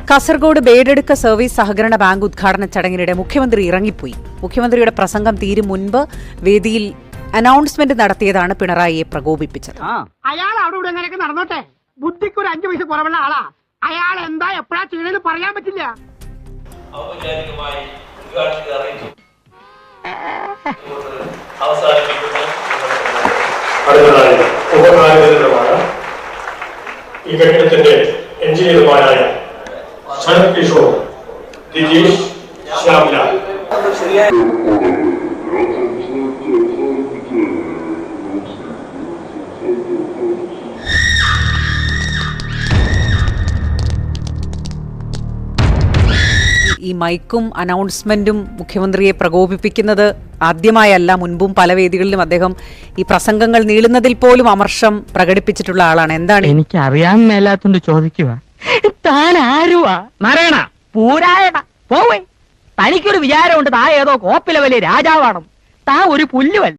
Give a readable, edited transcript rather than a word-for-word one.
Kasaragod ബേഡെടുക്ക service സഹകരണ bank ഉദ്ഘാടന ചടങ്ങിനിടെ മുഖ്യമന്ത്രി ഇറങ്ങിപ്പോയി. മുഖ്യമന്ത്രിയുടെ പ്രസംഗം തീരും മുൻപ് വേദിയിൽ അനൗൺസ്മെന്റ് നടത്തിയതാണ് പിണറായിയെ പ്രകോപിപ്പിച്ചത്. അയാൾ അവിടെ ഇവിടെ എങ്ങനെയൊക്കെ നടന്നോട്ടെ, ബുദ്ധിക്ക് ഒരു 5 പൈസ കുറവുള്ള ആളാ. അയാൾ എന്താ എപ്പോഴാ ചെയ്യണെന്ന് പറയാൻ പറ്റില്ല. ഈ കെട്ടിടത്തിന്റെ എഞ്ചിനീയർമാരായ ശരത് കിഷോർ, ദിജീഷ്, ശ്യാംലാൽ. ഈ മൈക്കും അനൗൺസ്മെന്റും മുഖ്യമന്ത്രിയെ പ്രകോപിപ്പിക്കുന്നത് ആദ്യമായല്ല. മുൻപും പല വേദികളിലും അദ്ദേഹം ഈ പ്രസംഗങ്ങൾ നീളുന്നതിൽ പോലും അമർഷം പ്രകടിപ്പിച്ചിട്ടുള്ള ആളാണ്. എന്താണ് എനിക്ക് അറിയാൻ മേലാത്തോണ്ട് ചോദിക്കുക, താൻ ആരുവാ? മരണ പൂരായണ പോവേ. തനിക്കൊരു വിചാരമുണ്ട് താ ഏതോ കോപ്പിലെ വലിയ രാജാവാണ്. താ ഒരു പുല്ലുവല്ല.